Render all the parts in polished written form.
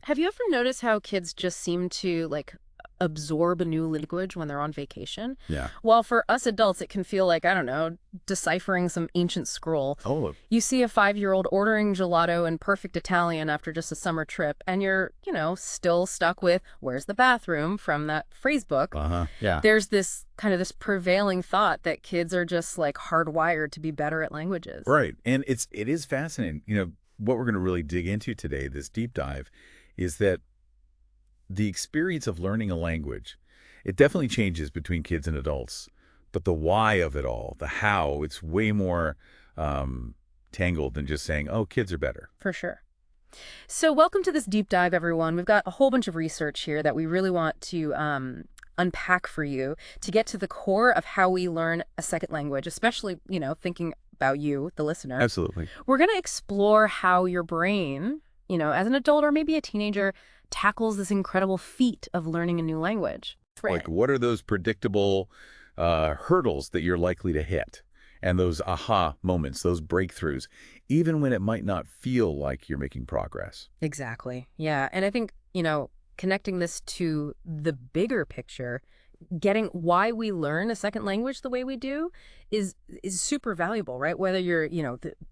Have you ever noticed how kids just seem to absorb a new language when they're on vacation? Yeah. While for us adults, it can feel like, I don't know, deciphering some ancient scroll. Oh, You see a 5-year-old ordering gelato in perfect Italian after just a summer trip, and you're, still stuck with, where's the bathroom from that phrase book. yeah. There's this prevailing thought that kids are just hardwired to be better at languages. Right. And it is fascinating. What we're going to really dig into today, this deep dive, is that the experience of learning a language, it definitely changes between kids and adults. But the why of it all, the how, it's way more tangled than just saying, oh, kids are better. For sure. So welcome to this deep dive, everyone. We've got a whole bunch of research here that we really want to unpack for you to get to the core of how we learn a second language, especially, thinking about you, the listener. Absolutely. We're going to explore how your brain, as an adult or maybe a teenager, tackles this incredible feat of learning a new language. Like, what are those predictable hurdles that you're likely to hit? And those aha moments, those breakthroughs, even when it might not feel like you're making progress. Exactly. Yeah. And I think, connecting this to the bigger picture, getting why we learn a second language the way we do is super valuable, right? Whether you're,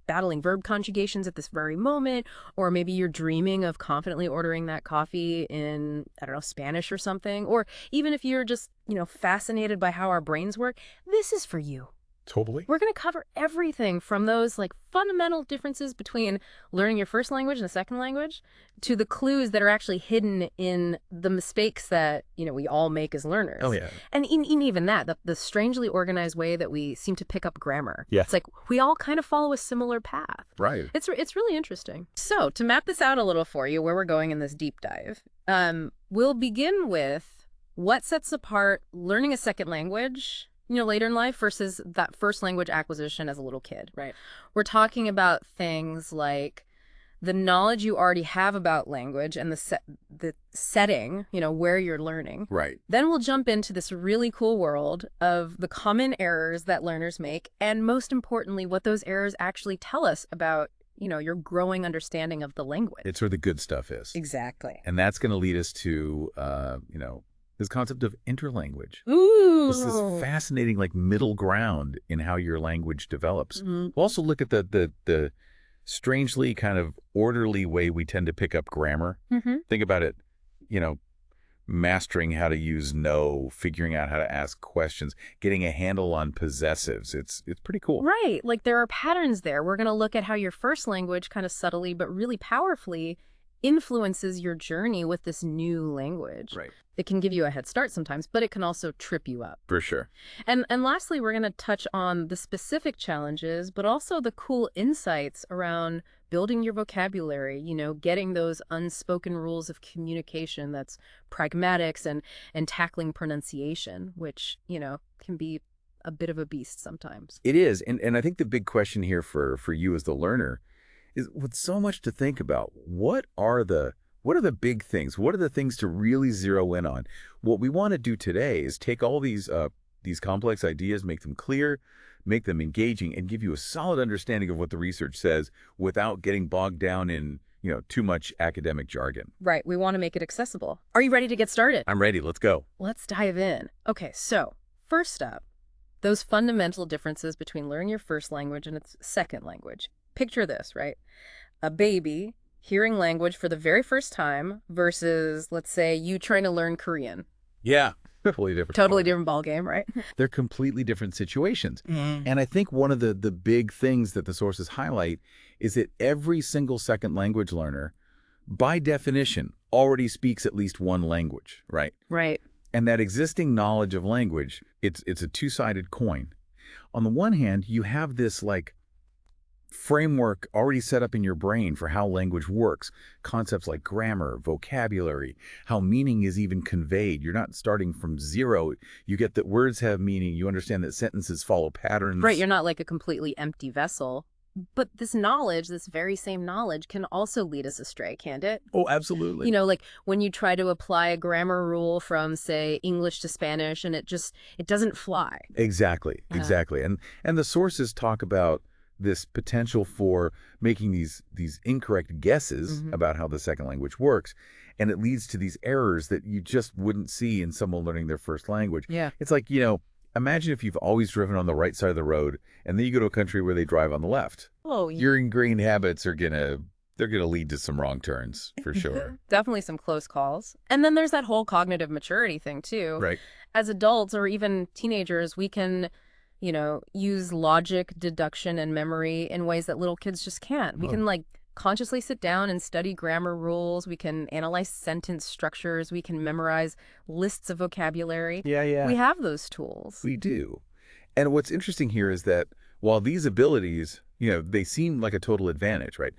battling verb conjugations at this very moment, or maybe you're dreaming of confidently ordering that coffee in, I don't know, Spanish or something, or even if you're just, fascinated by how our brains work, this is for you. Totally. We're going to cover everything from those fundamental differences between learning your first language and a second language to the clues that are actually hidden in the mistakes that, we all make as learners. Oh, yeah. And even that, the strangely organized way that we seem to pick up grammar. Yeah. It's like we all kind of follow a similar path. Right. It's really interesting. So to map this out a little for you, where we're going in this deep dive, we'll begin with what sets apart learning a second language later in life versus that first language acquisition as a little kid. Right. We're talking about things like the knowledge you already have about language and the setting, where you're learning. Right. Then we'll jump into this really cool world of the common errors that learners make, and most importantly, what those errors actually tell us about, your growing understanding of the language. It's where the good stuff is. Exactly. And that's going to lead us to, this concept of interlanguage. Ooh. This is fascinating, middle ground in how your language develops. Mm-hmm. We'll also look at the strangely kind of orderly way we tend to pick up grammar. Mm-hmm. Think about it, mastering how to use no, figuring out how to ask questions, getting a handle on possessives. It's pretty cool. Right. There are patterns there. We're going to look at how your first language kind of subtly but really powerfully influences your journey with this new language. Right. It can give you a head start sometimes, but it can also trip you up. For sure. And lastly, we're going to touch on the specific challenges, but also the cool insights around building your vocabulary, getting those unspoken rules of communication, that's pragmatics, and tackling pronunciation, which, can be a bit of a beast sometimes. It is. And I think the big question here for you as the learner is, with so much to think about, what are the big things? What are the things to really zero in on? What we want to do today is take all these complex ideas, make them clear, make them engaging, and give you a solid understanding of what the research says without getting bogged down in, too much academic jargon. Right. We want to make it accessible. Are you ready to get started? I'm ready. Let's go. Let's dive in. Okay, so first up, those fundamental differences between learning your first language and its second language. Picture this, right? A baby hearing language for the very first time versus, let's say, you trying to learn Korean. Yeah. Totally different. Totally different ballgame, right? They're completely different situations. And I think one of the big things that the sources highlight is that every single second language learner, by definition, already speaks at least one language, right? Right. And that existing knowledge of language, it's a two-sided coin. On the one hand, you have this framework already set up in your brain for how language works. Concepts like grammar, vocabulary, how meaning is even conveyed. You're not starting from zero. You get that words have meaning. You understand that sentences follow patterns. Right. You're not like a completely empty vessel. But this knowledge, this very same knowledge, can also lead us astray, can't it? Oh, absolutely. When you try to apply a grammar rule from, say, English to Spanish, and it doesn't fly. Exactly. And the sources talk about this potential for making these incorrect guesses about how the second language works. And it leads to these errors that you just wouldn't see in someone learning their first language. Yeah. It's like, imagine if you've always driven on the right side of the road and then you go to a country where they drive on the left. Oh, Your ingrained habits are they're gonna lead to some wrong turns for sure. definitely some close calls. And then there's that whole cognitive maturity thing, too. Right. As adults or even teenagers, we can, use logic, deduction, and memory in ways that little kids just can't. We Oh, can, like, consciously sit down and study grammar rules. We can analyze sentence structures. We can memorize lists of vocabulary. yeah, yeah. We have those tools. We do. And what's interesting here is that while these abilities, they seem like a total advantage, right?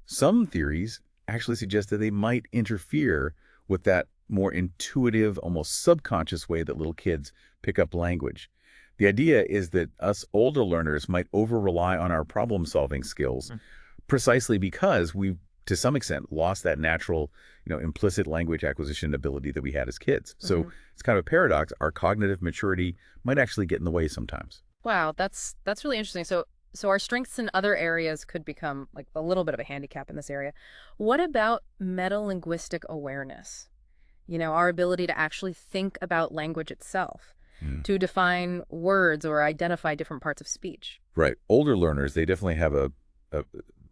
Some theories actually suggest that they might interfere with that more intuitive, almost subconscious way that little kids pick up language. The idea is that us older learners might over-rely on our problem-solving skills precisely because we've, to some extent, lost that natural, implicit language acquisition ability that we had as kids. So it's kind of a paradox. Our cognitive maturity might actually get in the way sometimes. Wow, that's really interesting. So our strengths in other areas could become like a little bit of a handicap in this area. What about metalinguistic awareness? Our ability to actually think about language itself, to define words or identify different parts of speech. Right. Older learners, they definitely have a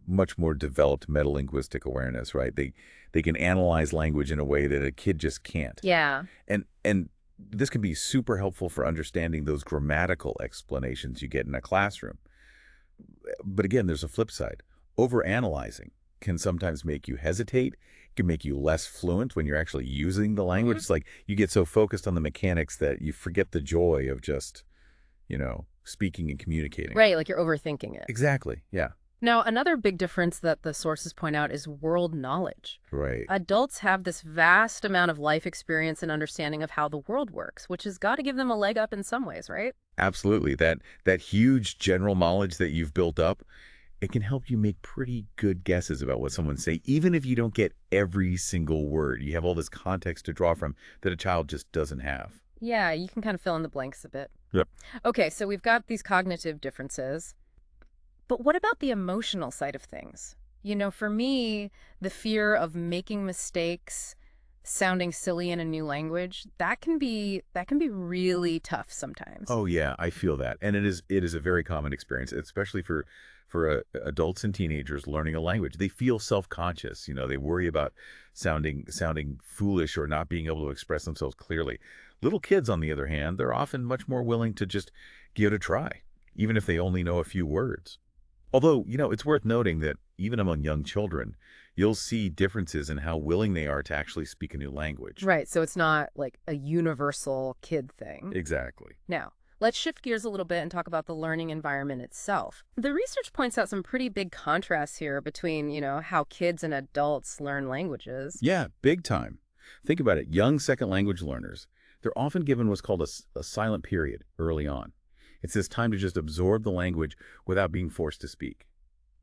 much more developed metalinguistic awareness, right? They can analyze language in a way that a kid just can't. Yeah. And this can be super helpful for understanding those grammatical explanations you get in a classroom. But again, there's a flip side. Overanalyzing can sometimes make you hesitate, can make you less fluent when you're actually using the language. It's like you get so focused on the mechanics that you forget the joy of just, speaking and communicating. Right, like you're overthinking it. Exactly. Yeah. Now, another big difference that the sources point out is world knowledge. Right. Adults have this vast amount of life experience and understanding of how the world works, which has got to give them a leg up in some ways, right? Absolutely. That huge general knowledge that you've built up, it can help you make pretty good guesses about what someone's saying, even if you don't get every single word. You have all this context to draw from that a child just doesn't have. Yeah, you can kind of fill in the blanks a bit. Yep. Okay, so we've got these cognitive differences. But what about the emotional side of things? For me, the fear of making mistakes, sounding silly in a new language, that can be really tough sometimes. Oh yeah, I feel that. And it is a very common experience, especially for adults and teenagers learning a language. They feel self-conscious, they worry about sounding foolish or not being able to express themselves clearly. Little kids, on the other hand, they're often much more willing to just give it a try, even if they only know a few words. Although, it's worth noting that even among young children, you'll see differences in how willing they are to actually speak a new language. Right, so it's not like a universal kid thing. Exactly. Now, let's shift gears a little bit and talk about the learning environment itself. The research points out some pretty big contrasts here between, how kids and adults learn languages. Yeah, big time. Think about it. Young second language learners, they're often given what's called a silent period early on. It's this time to just absorb the language without being forced to speak.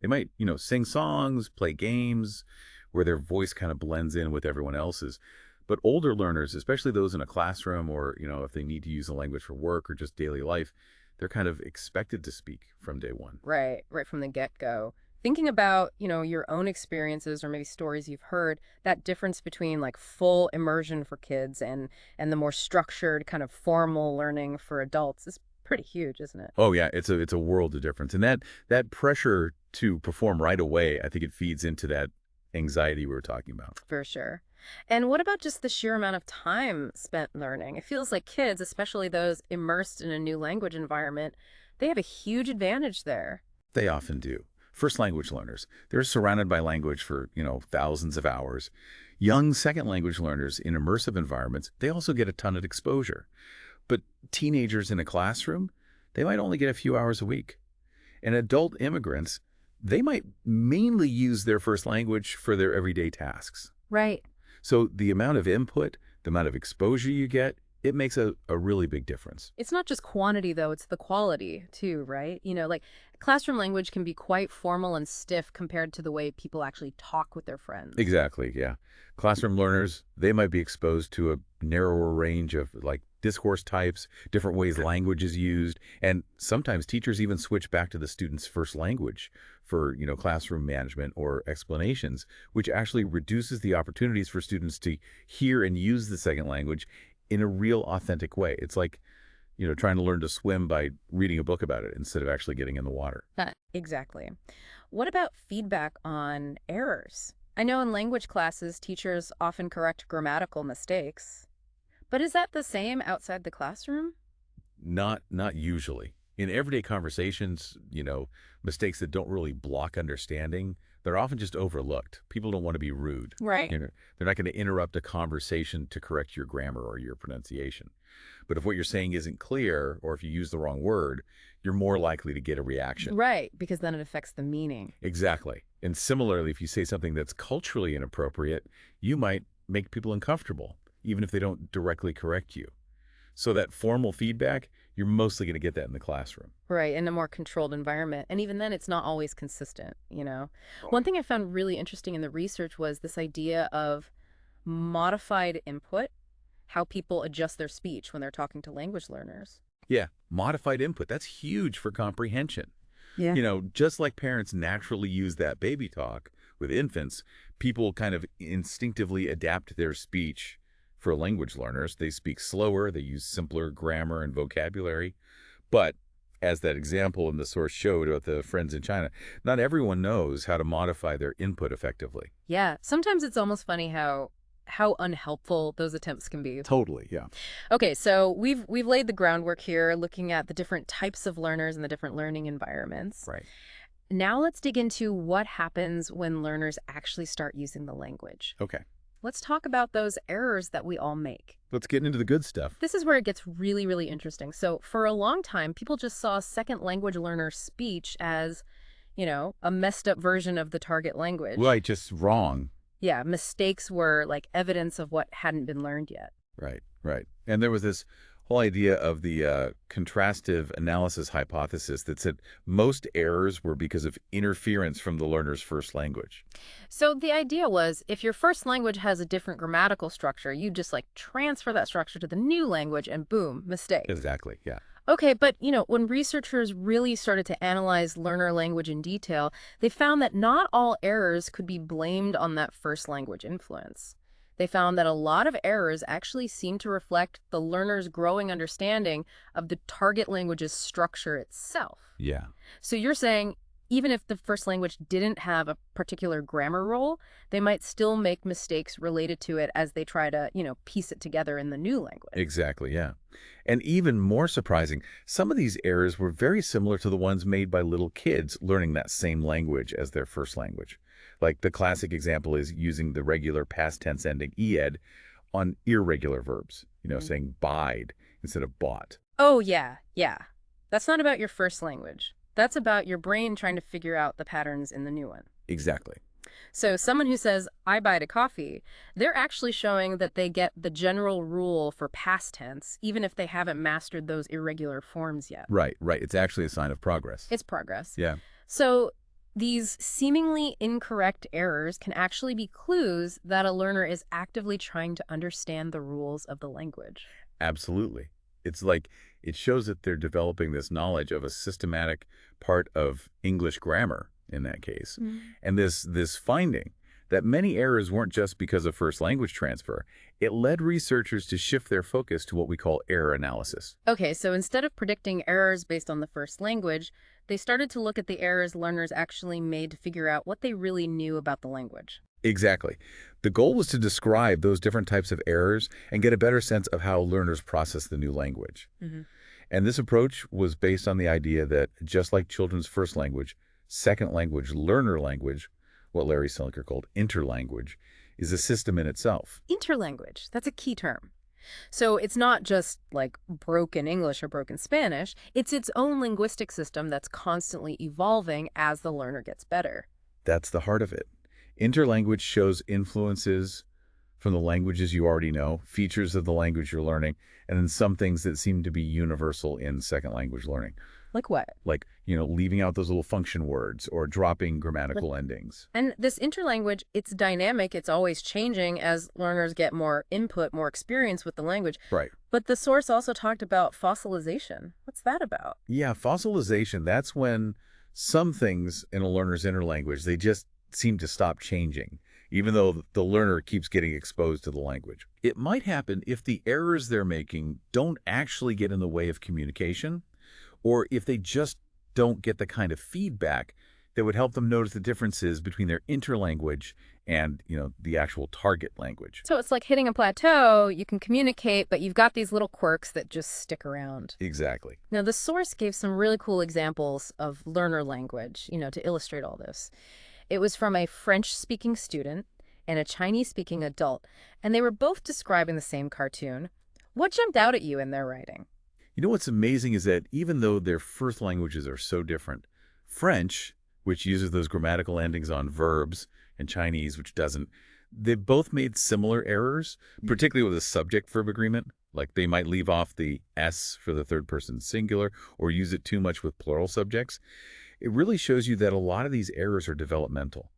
They might, sing songs, play games, where their voice kind of blends in with everyone else's. But older learners, especially those in a classroom or, if they need to use the language for work or just daily life, they're kind of expected to speak from day one. Right from the get-go. Thinking about, your own experiences or maybe stories you've heard, that difference between like full immersion for kids and the more structured kind of formal learning for adults is pretty huge, isn't it? Oh yeah, it's a world of difference. And that pressure to perform right away, I think it feeds into that anxiety we were talking about. For sure. And what about just the sheer amount of time spent learning? It feels like kids, especially those immersed in a new language environment, they have a huge advantage there. They often do. First language learners, they're surrounded by language for, thousands of hours. Young second language learners in immersive environments, they also get a ton of exposure. But teenagers in a classroom, they might only get a few hours a week. And adult immigrants, they might mainly use their first language for their everyday tasks. Right. So the amount of input, the amount of exposure you get, it makes a really big difference. It's not just quantity, though, it's the quality, too, right? Like classroom language can be quite formal and stiff compared to the way people actually talk with their friends. Exactly, yeah. Classroom learners, they might be exposed to a narrower range of like discourse types, different ways language is used, and sometimes teachers even switch back to the student's first language for, classroom management or explanations, which actually reduces the opportunities for students to hear and use the second language in a real authentic way. It's like, trying to learn to swim by reading a book about it instead of actually getting in the water. Exactly. What about feedback on errors? I know in language classes, teachers often correct grammatical mistakes. But is that the same outside the classroom? Not usually. In everyday conversations, mistakes that don't really block understanding, they're often just overlooked. People don't want to be rude. Right. They're not going to interrupt a conversation to correct your grammar or your pronunciation. But if what you're saying isn't clear, or if you use the wrong word, you're more likely to get a reaction. Right, because then it affects the meaning. Exactly. And similarly, if you say something that's culturally inappropriate, you might make people uncomfortable, even if they don't directly correct you. So that formal feedback, you're mostly going to get that in the classroom. Right, in a more controlled environment. And even then, it's not always consistent. One thing I found really interesting in the research was this idea of modified input, how people adjust their speech when they're talking to language learners. Yeah, modified input, that's huge for comprehension. Yeah. Just like parents naturally use that baby talk with infants, people kind of instinctively adapt their speech for language learners. They speak slower, they use simpler grammar and vocabulary. But as that example in the source showed about the friends in China, not everyone knows how to modify their input effectively. Yeah, sometimes it's almost funny how unhelpful those attempts can be. Totally, yeah. Okay, so we've laid the groundwork here, looking at the different types of learners and the different learning environments. Right. Now let's dig into what happens when learners actually start using the language. Okay. Let's talk about those errors that we all make. Let's get into the good stuff. This is where it gets really, really interesting. For a long time, people just saw second language learner speech as, a messed up version of the target language. Right, just wrong. Yeah, mistakes were like evidence of what hadn't been learned yet. Right, right. And there was this whole idea of the contrastive analysis hypothesis that said most errors were because of interference from the learner's first language. So the idea was if your first language has a different grammatical structure, you just like transfer that structure to the new language and boom, mistake. Exactly, yeah. Okay, but when researchers really started to analyze learner language in detail, they found that not all errors could be blamed on that first language influence. They found that a lot of errors actually seem to reflect the learner's growing understanding of the target language's structure itself. Yeah. So you're saying even if the first language didn't have a particular grammar role, they might still make mistakes related to it as they try to, piece it together in the new language. Exactly, yeah. And even more surprising, some of these errors were very similar to the ones made by little kids learning that same language as their first language. Like the classic example is using the regular past tense ending ed on irregular verbs, saying bide instead of bought. Oh, yeah. That's not about your first language. That's about your brain trying to figure out the patterns in the new one. Exactly. So someone who says, I buyed a coffee, they're actually showing that they get the general rule for past tense, even if they haven't mastered those irregular forms yet. Right. It's actually a sign of progress. It's progress. Yeah. So these seemingly incorrect errors can actually be clues that a learner is actively trying to understand the rules of the language. Absolutely. It's like it shows that they're developing this knowledge of a systematic part of English grammar in that case. Mm. And this finding that many errors weren't just because of first language transfer, it led researchers to shift their focus to what we call error analysis. Okay, so instead of predicting errors based on the first language, they started to look at the errors learners actually made to figure out what they really knew about the language. Exactly. The goal was to describe those different types of errors and get a better sense of how learners process the new language. Mm-hmm. And this approach was based on the idea that just like children's first language, second language learner language, what Larry Seligker called interlanguage, is a system in itself. Interlanguage, that's a key term. So it's not just like broken English or broken Spanish, it's its own linguistic system that's constantly evolving as the learner gets better. That's the heart of it. Interlanguage shows influences from the languages you already know, features of the language you're learning, and then some things that seem to be universal in second language learning. Like what? Like, leaving out those little function words or dropping grammatical endings. And this interlanguage, it's dynamic. It's always changing as learners get more input, more experience with the language. Right. But the source also talked about fossilization. What's that about? Yeah, fossilization, that's when some things in a learner's interlanguage, they just seem to stop changing, even though the learner keeps getting exposed to the language. It might happen if the errors they're making don't actually get in the way of communication, or if they just don't get the kind of feedback that would help them notice the differences between their interlanguage and, the actual target language. So it's like hitting a plateau. You can communicate, but you've got these little quirks that just stick around. Exactly. Now, the source gave some really cool examples of learner language, to illustrate all this. It was from a French-speaking student and a Chinese-speaking adult, and they were both describing the same cartoon. What jumped out at you in their writing? What's amazing is that even though their first languages are so different, French, which uses those grammatical endings on verbs, and Chinese, which doesn't, they both made similar errors, particularly with a subject-verb agreement. Like they might leave off the S for the third person singular or use it too much with plural subjects. It really shows you that a lot of these errors are developmental.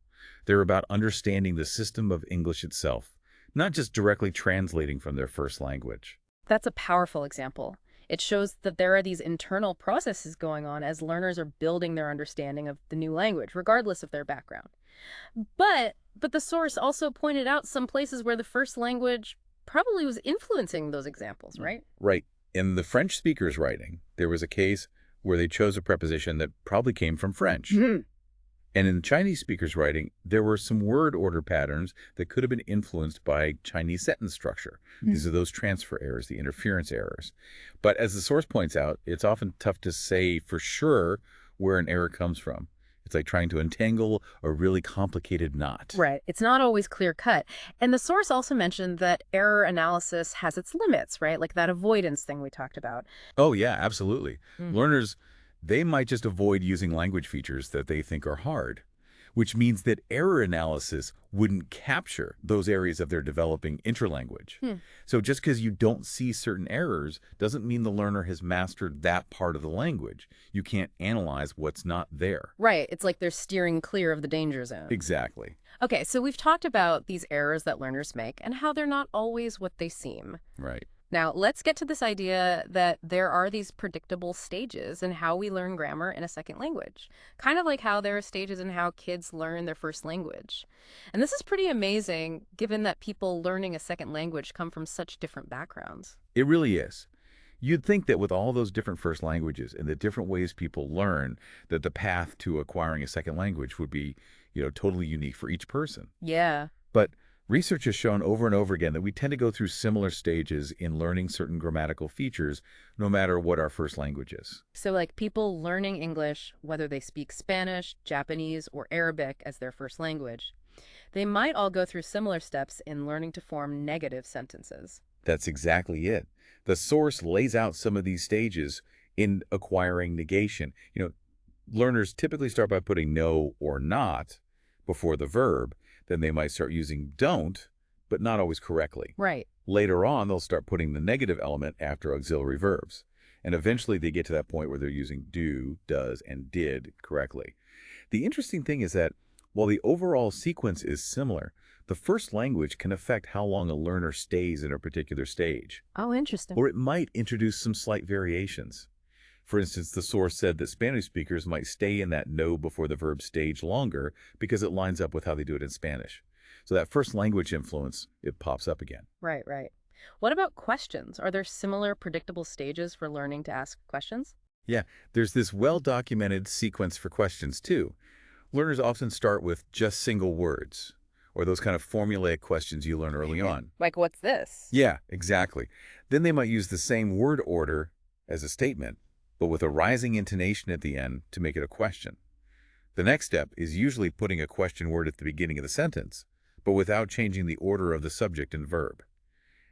They're about understanding the system of English itself, not just directly translating from their first language. That's a powerful example. It shows that there are these internal processes going on as learners are building their understanding of the new language, regardless of their background. But the source also pointed out some places where the first language probably was influencing those examples, right? Right. In the French speaker's writing, there was a case where they chose a preposition that probably came from French. And in the Chinese speaker's writing, there were some word order patterns that could have been influenced by Chinese sentence structure. These are those transfer errors, the interference errors. But as the source points out, it's often tough to say for sure where an error comes from. It's like trying to untangle a really complicated knot. Right. It's not always clear cut. And the source also mentioned that error analysis has its limits, right? Like that avoidance thing we talked about. Oh, yeah, absolutely. Learners, they might just avoid using language features that they think are hard, which means that error analysis wouldn't capture those areas of their developing interlanguage. So just because you don't see certain errors doesn't mean the learner has mastered that part of the language. You can't analyze what's not there. Right. It's like they're steering clear of the danger zone. Exactly. Okay, so we've talked about these errors that learners make and how they're not always what they seem. Right. Now, let's get to this idea that there are these predictable stages in how we learn grammar in a second language, kind of like how there are stages in how kids learn their first language. And this is pretty amazing, given that people learning a second language come from such different backgrounds. It really is. You'd think that with all those different first languages and the different ways people learn, that the path to acquiring a second language would be, totally unique for each person. Yeah. But research has shown over and over again that we tend to go through similar stages in learning certain grammatical features, no matter what our first language is. So like people learning English, whether they speak Spanish, Japanese, or Arabic as their first language, they might all go through similar steps in learning to form negative sentences. That's exactly it. The source lays out some of these stages in acquiring negation. Learners typically start by putting no or not before the verb. Then they might start using don't, but not always correctly. Right. Later on, they'll start putting the negative element after auxiliary verbs. And eventually they get to that point where they're using do, does, and did correctly. The interesting thing is that while the overall sequence is similar, the first language can affect how long a learner stays in a particular stage. Oh, interesting. Or it might introduce some slight variations. For instance, the source said that Spanish speakers might stay in that no before the verb stage longer because it lines up with how they do it in Spanish. So that first language influence, it pops up again. Right, right. What about questions? Are there similar predictable stages for learning to ask questions? Yeah, there's this well-documented sequence for questions too. Learners often start with just single words, or those kind of formulaic questions you learn early on. Like, what's this? Yeah, exactly. Then they might use the same word order as a statement, but with a rising intonation at the end to make it a question. The next step is usually putting a question word at the beginning of the sentence, but without changing the order of the subject and verb.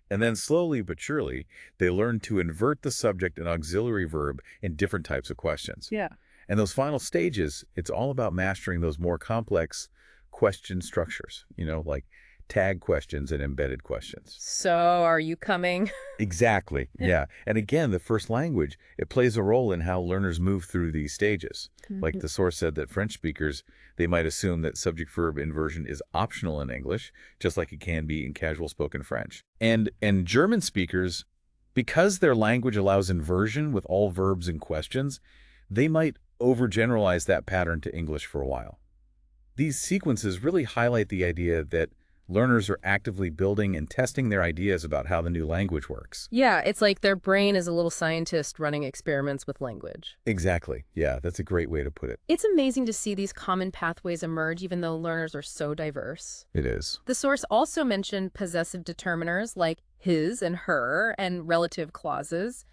And then slowly but surely, they learn to invert the subject and auxiliary verb in different types of questions. Yeah. And those final stages, it's all about mastering those more complex question structures, like tag questions, and embedded questions. So are you coming? Exactly, yeah. And again, the first language, it plays a role in how learners move through these stages. Like Mhm. the source said that French speakers, they might assume that subject-verb inversion is optional in English, just like it can be in casual spoken French. And German speakers, because their language allows inversion with all verbs and questions, they might overgeneralize that pattern to English for a while. These sequences really highlight the idea that learners are actively building and testing their ideas about how the new language works. Yeah, it's like their brain is a little scientist running experiments with language. Exactly. Yeah, that's a great way to put it. It's amazing to see these common pathways emerge even though learners are so diverse. It is. The source also mentioned possessive determiners like his and her and relative clauses.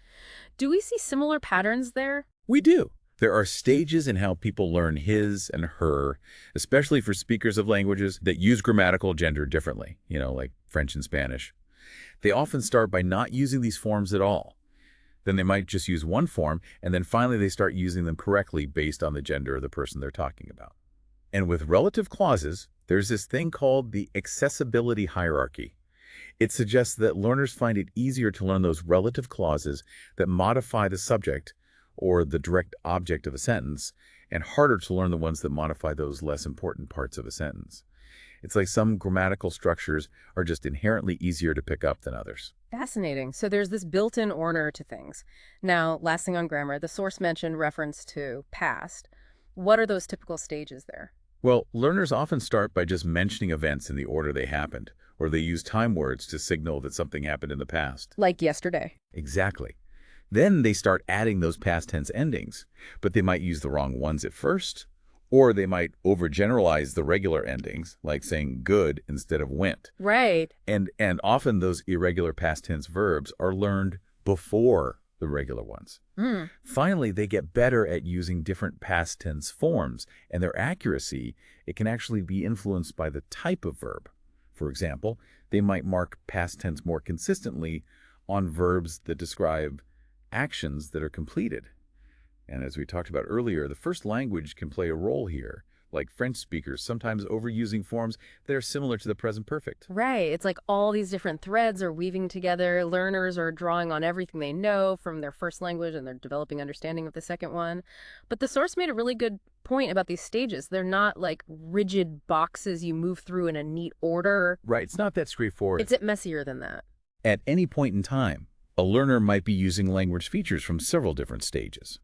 Do we see similar patterns there? We do. There are stages in how people learn his and her, especially for speakers of languages that use grammatical gender differently, like French and Spanish. They often start by not using these forms at all. Then they might just use one form, and then finally they start using them correctly based on the gender of the person they're talking about. And with relative clauses, there's this thing called the accessibility hierarchy. It suggests that learners find it easier to learn those relative clauses that modify the subject or the direct object of a sentence, and harder to learn the ones that modify those less important parts of a sentence. It's like some grammatical structures are just inherently easier to pick up than others. Fascinating. So there's this built-in order to things. Now, last thing on grammar, the source mentioned reference to past. What are those typical stages there? Well, learners often start by just mentioning events in the order they happened, or they use time words to signal that something happened in the past. Like yesterday. Exactly. Then they start adding those past tense endings, but they might use the wrong ones at first, or they might overgeneralize the regular endings, like saying good instead of went. Right. And often those irregular past tense verbs are learned before the regular ones. Mm. Finally, they get better at using different past tense forms, and their accuracy, it can actually be influenced by the type of verb. For example, they might mark past tense more consistently on verbs that describe actions that are completed. And as we talked about earlier, the first language can play a role here, like French speakers sometimes overusing forms that are similar to the present perfect. Right. It's like all these different threads are weaving together. Learners are drawing on everything they know from their first language and they're developing understanding of the second one. But the source made a really good point about these stages. They're not like rigid boxes you move through in a neat order. Right, it's not that straightforward. It's messier than that. At any point in time, a learner might be using language features from several different stages.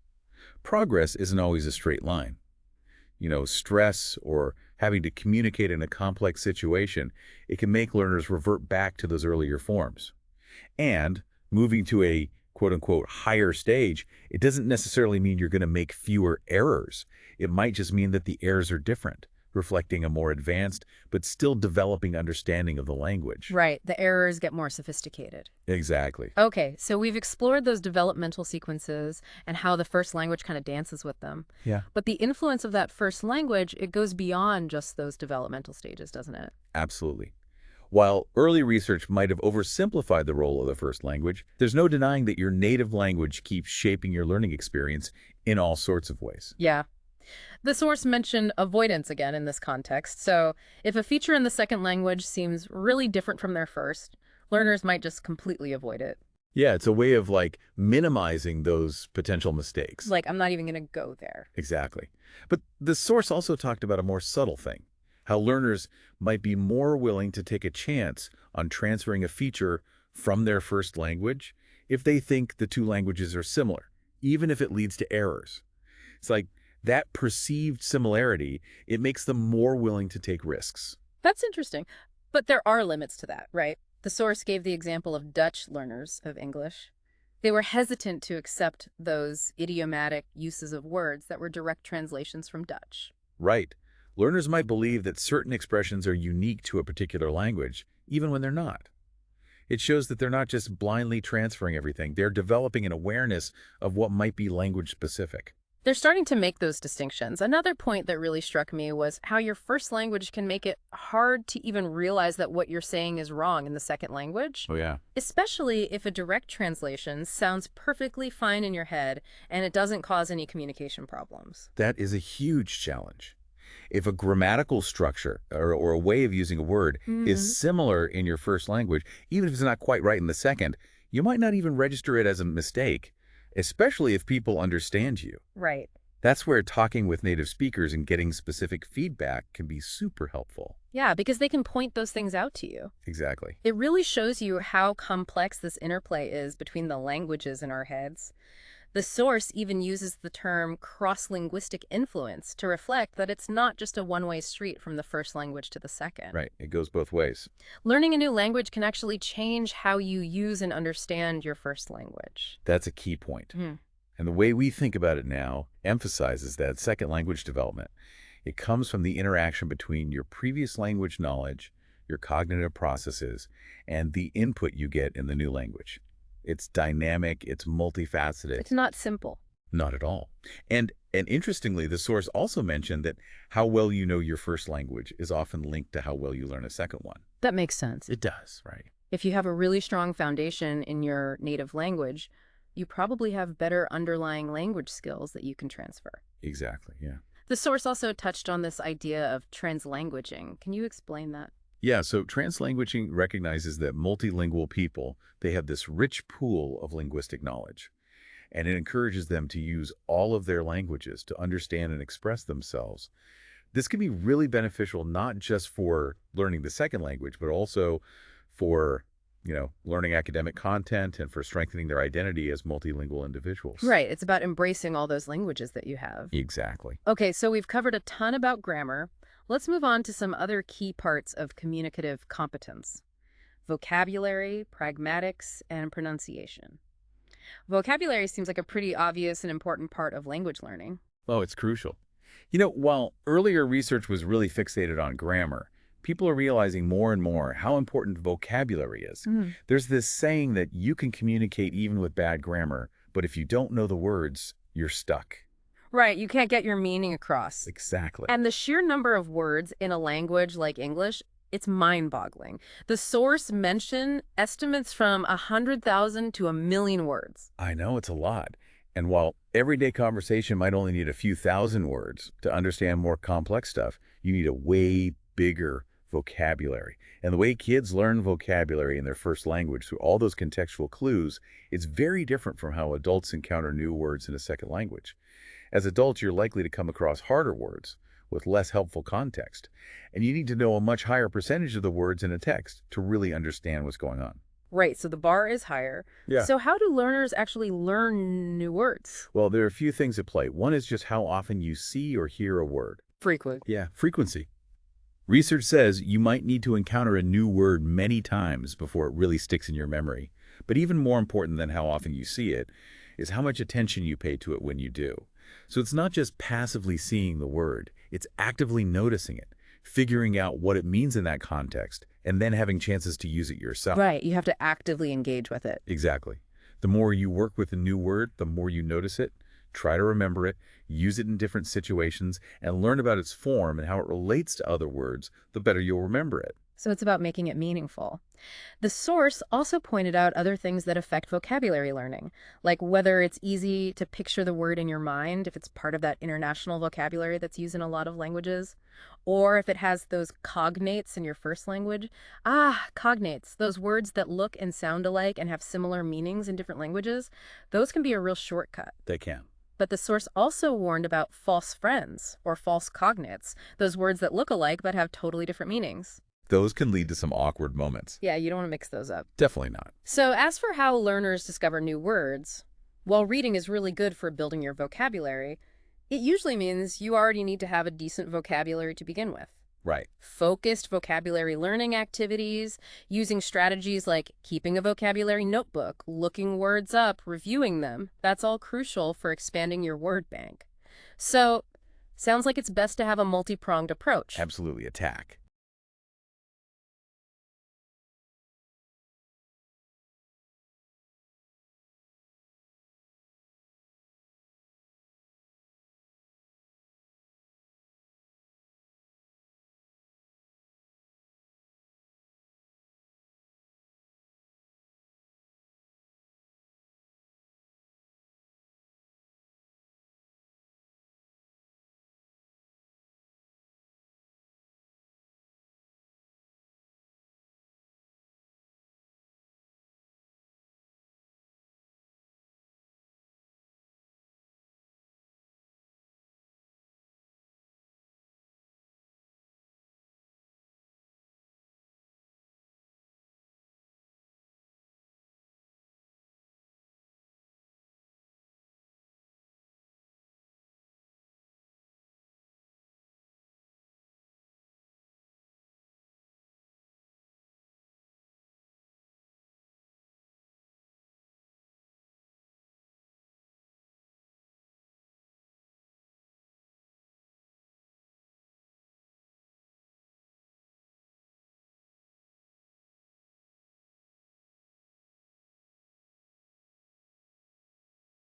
Progress isn't always a straight line. Stress or having to communicate in a complex situation, it can make learners revert back to those earlier forms. And moving to a quote-unquote higher stage, it doesn't necessarily mean you're going to make fewer errors. It might just mean that the errors are different, reflecting a more advanced but still developing understanding of the language. Right. The errors get more sophisticated. Exactly. Okay, so we've explored those developmental sequences and how the first language kind of dances with them. Yeah. But the influence of that first language, it goes beyond just those developmental stages, doesn't it? Absolutely. While early research might have oversimplified the role of the first language, there's no denying that your native language keeps shaping your learning experience in all sorts of ways. Yeah. The source mentioned avoidance again in this context. So if a feature in the second language seems really different from their first, learners might just completely avoid it. Yeah, it's a way of minimizing those potential mistakes. Like, I'm not even going to go there. Exactly. But the source also talked about a more subtle thing, how learners might be more willing to take a chance on transferring a feature from their first language if they think the two languages are similar, even if it leads to errors. It's like that perceived similarity, it makes them more willing to take risks. That's interesting. But there are limits to that, right? The source gave the example of Dutch learners of English. They were hesitant to accept those idiomatic uses of words that were direct translations from Dutch. Right. Learners might believe that certain expressions are unique to a particular language, even when they're not. It shows that they're not just blindly transferring everything. They're developing an awareness of what might be language specific. They're starting to make those distinctions. Another point that really struck me was how your first language can make it hard to even realize that what you're saying is wrong in the second language. Oh, yeah. Especially if a direct translation sounds perfectly fine in your head and it doesn't cause any communication problems. That is a huge challenge. If a grammatical structure or a way of using a word is Hmm. similar in your first language, even if it's not quite right in the second, you might not even register it as a mistake, especially if people understand you. Right. That's where talking with native speakers and getting specific feedback can be super helpful. Yeah, because they can point those things out to you. Exactly. It really shows you how complex this interplay is between the languages in our heads. The source even uses the term cross-linguistic influence to reflect that it's not just a one-way street from the first language to the second. Right. It goes both ways. Learning a new language can actually change how you use and understand your first language. That's a key point. Hmm. And the way we think about it now emphasizes that second language development. It comes from the interaction between your previous language knowledge, your cognitive processes, and the input you get in the new language. It's dynamic, it's multifaceted. It's not simple. Not at all. And interestingly, the source also mentioned that how well you know your first language is often linked to how well you learn a second one. That makes sense. It does, right? If you have a really strong foundation in your native language, you probably have better underlying language skills that you can transfer. Exactly, yeah. The source also touched on this idea of translanguaging. Can you explain that? Yeah, so translanguaging recognizes that multilingual people, they have this rich pool of linguistic knowledge, and it encourages them to use all of their languages to understand and express themselves. This can be really beneficial not just for learning the second language, but also for, learning academic content and for strengthening their identity as multilingual individuals. Right. It's about embracing all those languages that you have. Exactly. Okay, so we've covered a ton about grammar. Let's move on to some other key parts of communicative competence: vocabulary, pragmatics, and pronunciation. Vocabulary seems like a pretty obvious and important part of language learning. Oh, it's crucial. While earlier research was really fixated on grammar, people are realizing more and more how important vocabulary is. Mm. There's this saying that you can communicate even with bad grammar, but if you don't know the words, you're stuck. Right, you can't get your meaning across. Exactly. And the sheer number of words in a language like English, it's mind-boggling. The source mentioned estimates from 100,000 to 1 million words. I know it's a lot. And while everyday conversation might only need a few thousand words to understand more complex stuff, you need a way bigger vocabulary. And the way kids learn vocabulary in their first language through all those contextual clues, it's very different from how adults encounter new words in a second language. As adults, you're likely to come across harder words with less helpful context, and you need to know a much higher percentage of the words in a text to really understand what's going on. Right, so the bar is higher. Yeah. So how do learners actually learn new words? Well, there are a few things at play. One is just how often you see or hear a word. Frequent. Yeah, frequency. Research says you might need to encounter a new word many times before it really sticks in your memory. But even more important than how often you see it is how much attention you pay to it when you do. So it's not just passively seeing the word, it's actively noticing it, figuring out what it means in that context, and then having chances to use it yourself. Right, you have to actively engage with it. Exactly. The more you work with a new word, the more you notice it, try to remember it, use it in different situations, and learn about its form and how it relates to other words, the better you'll remember it. So it's about making it meaningful. The source also pointed out other things that affect vocabulary learning, like whether it's easy to picture the word in your mind if it's part of that international vocabulary that's used in a lot of languages, or if it has those cognates in your first language. Cognates, those words that look and sound alike and have similar meanings in different languages, those can be a real shortcut. They can. But the source also warned about false friends or false cognates, those words that look alike but have totally different meanings. Those can lead to some awkward moments. Yeah, you don't want to mix those up. Definitely not. So as for how learners discover new words, while reading is really good for building your vocabulary, it usually means you already need to have a decent vocabulary to begin with. Right. Focused vocabulary learning activities, using strategies like keeping a vocabulary notebook, looking words up, reviewing them, that's all crucial for expanding your word bank. So, sounds like it's best to have a multi-pronged approach. Absolutely. Attack.